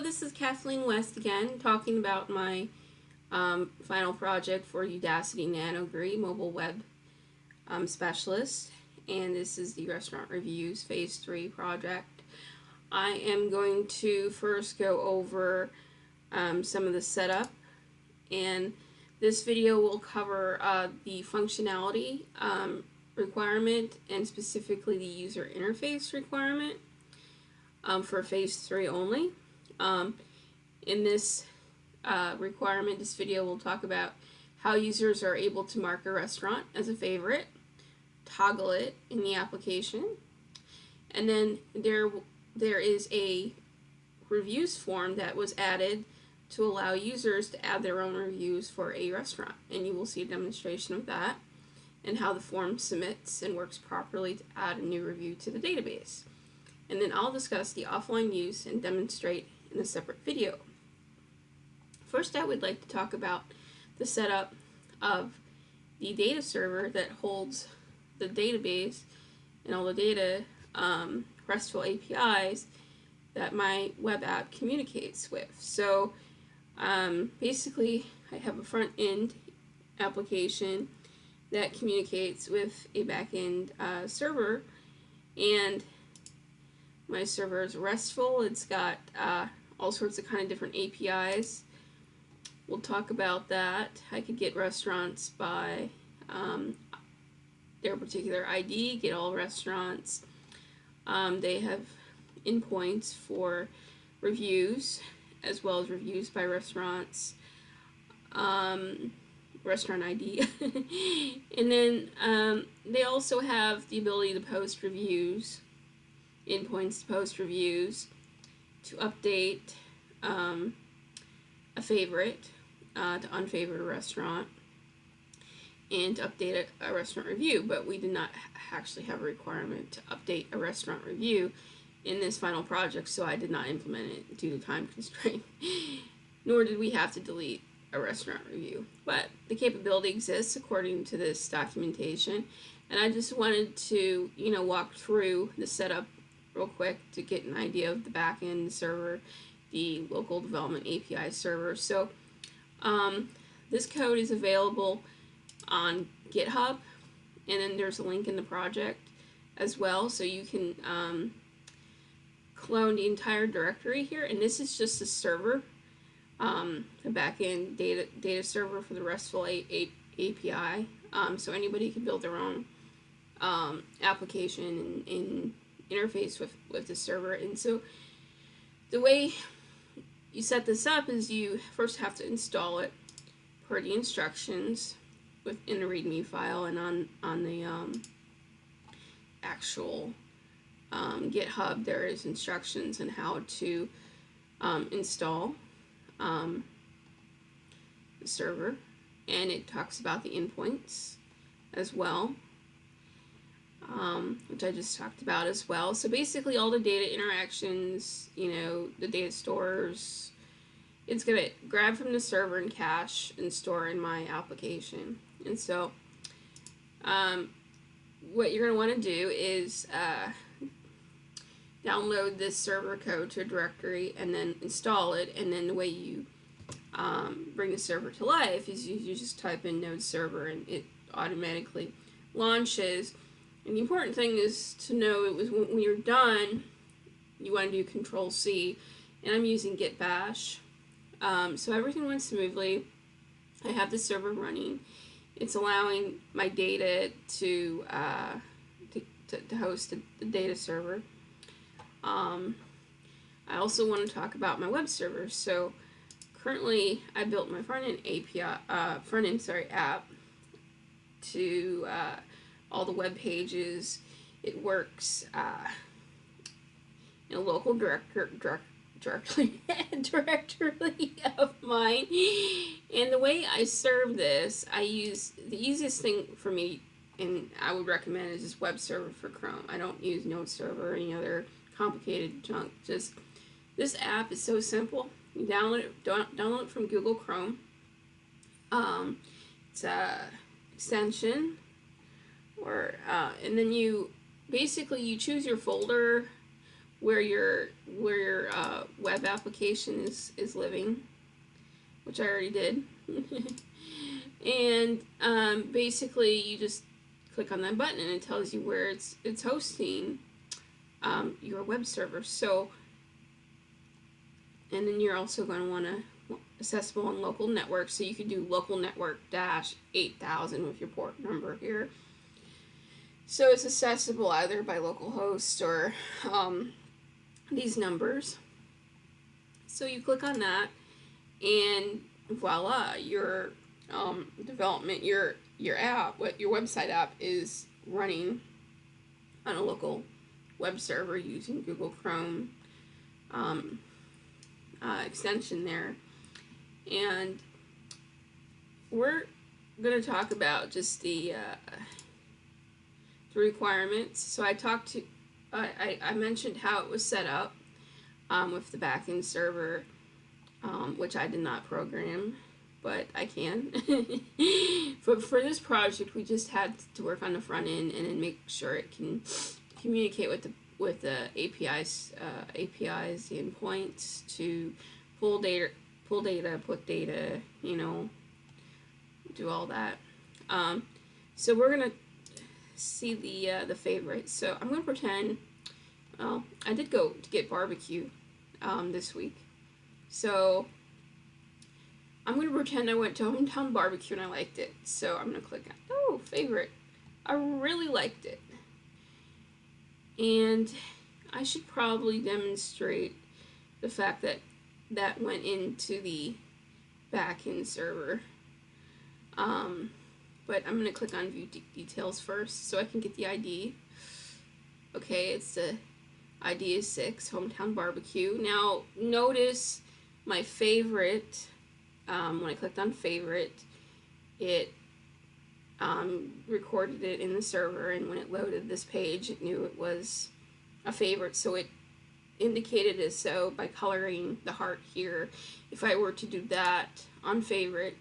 this is Kathleen West again, talking about my final project for Udacity nanodegree Mobile Web Specialist, and this is the Restaurant Reviews Phase 3 project. I am going to first go over some of the setup, and this video will cover the functionality requirement and specifically the user interface requirement for Phase 3 only. In this requirement, this video will talk about how users are able to mark a restaurant as a favorite, toggle it in the application, and then there is a reviews form that was added to allow users to add their own reviews for a restaurant, and you will see a demonstration of that and how the form submits and works properly to add a new review to the database. And then I'll discuss the offline use and demonstrate in a separate video. First, I would like to talk about the setup of the data server that holds the database and all the data RESTful APIs that my web app communicates with. So basically, I have a front-end application that communicates with a back-end server, and my server is RESTful. It's got all sorts of kind of different APIs. We'll talk about that. I could get restaurants by their particular ID, get all restaurants. They have endpoints for reviews, as well as reviews by restaurants, restaurant ID. And then they also have the ability to post reviews, endpoints to post reviews, to update a favorite, to unfavorite a restaurant, and to update a restaurant review. But we did not actually have a requirement to update a restaurant review in this final project, so I did not implement it due to time constraint. Nor did we have to delete a restaurant review. But the capability exists according to this documentation, and I just wanted to, walk through the setup real quick to get an idea of the backend server, the local development API server. So this code is available on GitHub, and then there's a link in the project as well, so you can clone the entire directory here. And this is just a server, the backend data server for the RESTful API. So anybody can build their own application and interface with the server. And so the way you set this up is you first have to install it per the instructions within the README file, and on the actual GitHub there is instructions on how to install the server, and it talks about the endpoints as well, which I just talked about as well. So basically all the data interactions, the data stores, it's going to grab from the server and cache and store in my application. And so what you're going to want to do is download this server code to a directory and then install it. And then the way you bring the server to life is you just type in node server and it automatically launches. And the important thing is to know it was when you're done, you want to do Control-C, and I'm using git bash. So everything went smoothly. I have the server running. It's allowing my data to host the data server. I also want to talk about my web server. So currently, I built my front-end app to all the web pages. It works in a local directory of mine. And the way I serve this, I use the easiest thing for me, and I would recommend, is just web server for Chrome. I don't use node server or any other complicated junk. Just this app is so simple. You download it from Google Chrome. It's a extension, and then you choose your folder where your web application is living, which I already did. And basically you just click on that button and it tells you where it's hosting your web server. So, and then you're also going to want to accessible on local network, so you could do local network -8000 with your port number here. So it's accessible either by localhost or these numbers. So you click on that, and voila, your development, your app, your website app is running on a local web server using Google Chrome extension there. And we're going to talk about just the requirements. So I mentioned how it was set up with the backend server, which I did not program, but I can. For this project, we just had to work on the front end and then make sure it can communicate with the APIs, the endpoints to pull data, put data, do all that. So we're gonna see the favorites. So I'm gonna pretend. Well, I did go to get barbecue this week, so I'm gonna pretend I went to Hometown Barbecue and I liked it. So I'm gonna click on favorite. I really liked it, and I should probably demonstrate the fact that that went into the backend server. But I'm going to click on View Details first so I can get the ID. Okay, it's the ID is 6, Hometown Barbecue. Now, notice my favorite, when I clicked on favorite, it recorded it in the server, and when it loaded this page, it knew it was a favorite, so it indicated as so by coloring the heart here. If I were to do that on favorite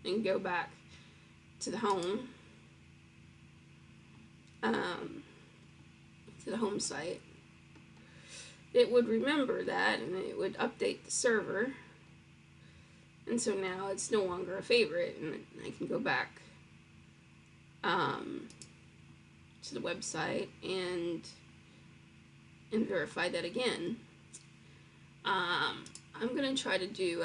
and go back to the home, to the home site, it would remember that and it would update the server, and so now it's no longer a favorite, and I can go back to the website and verify that again. I'm going to try to do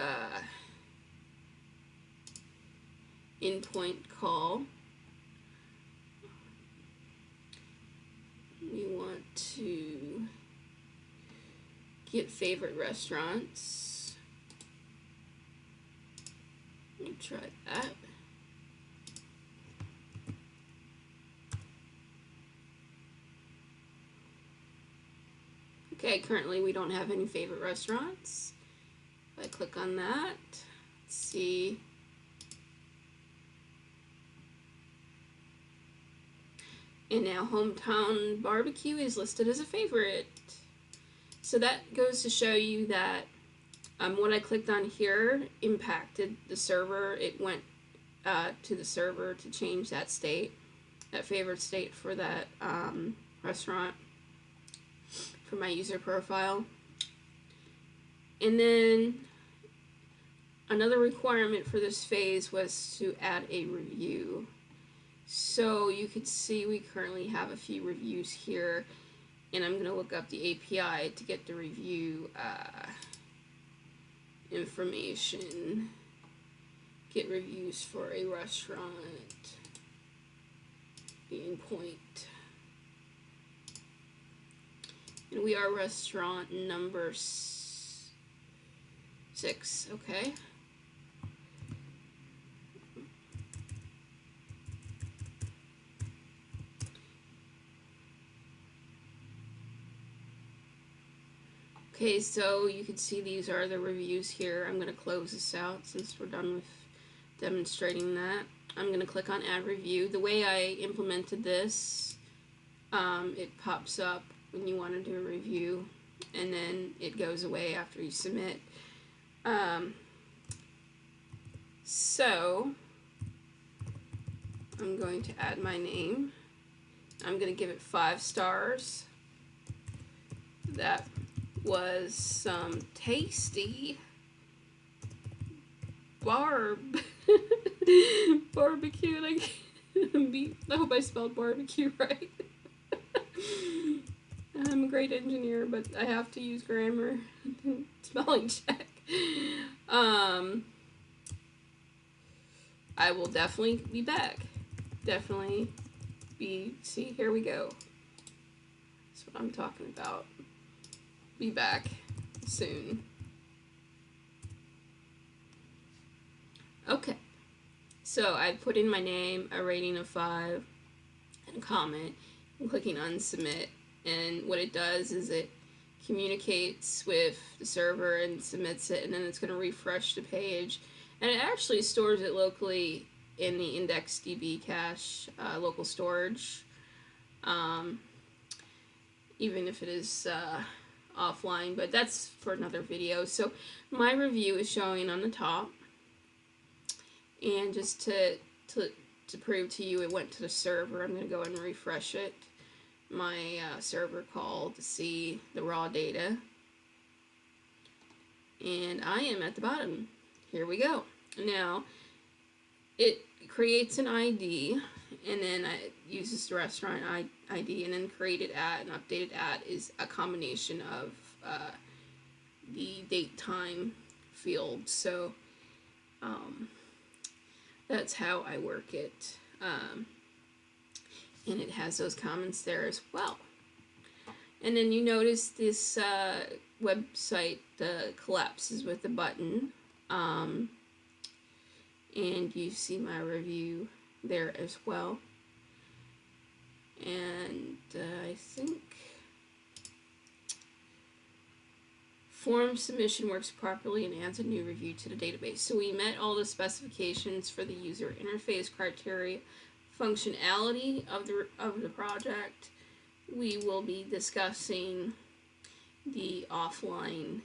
endpoint call. We want to get favorite restaurants. Let me try that. Okay, currently we don't have any favorite restaurants. If I click on that, let's see. And now Hometown Barbecue is listed as a favorite. So that goes to show you that what I clicked on here impacted the server. It went to the server to change that state, that favorite state for that restaurant, for my user profile. And then another requirement for this phase was to add a review. So you could see we currently have a few reviews here, and I'm going to look up the API to get the review information. Get reviews for a restaurant, the endpoint. And we are restaurant number 6, okay? Okay, so you can see these are the reviews here. I'm going to close this out since we're done with demonstrating that. I'm going to click on Add Review. The way I implemented this, it pops up when you want to do a review, and then it goes away after you submit. So I'm going to add my name. I'm going to give it 5 stars. That was some tasty barbecue. Like, I hope I spelled barbecue right. I'm a great engineer, but I have to use grammar and spelling check. I will definitely be back. See, here we go. That's what I'm talking about. Be back soon. Okay. So I put in my name, a rating of 5, and a comment. I'm clicking on submit. And what it does is it communicates with the server and submits it, and then it's going to refresh the page. And it actually stores it locally in the IndexedDB cache, local storage, even if it is offline, but that's for another video. So my review is showing on the top, and just to prove to you it went to the server, I'm going to go and refresh it. My server called to see the raw data, and I am at the bottom. Here we go. Now it creates an ID, and then it uses the restaurant ID, and then created at and updated at is a combination of the date time field. So that's how I work it. And it has those comments there as well. And then you notice this website collapses with the button. And you see my review there as well. And I think form submission works properly and adds a new review to the database. So we met all the specifications for the user interface criteria, functionality of the project. We will be discussing the offline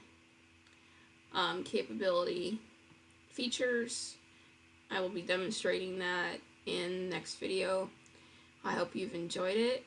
capability features. I will be demonstrating that in the next video. I hope you've enjoyed it.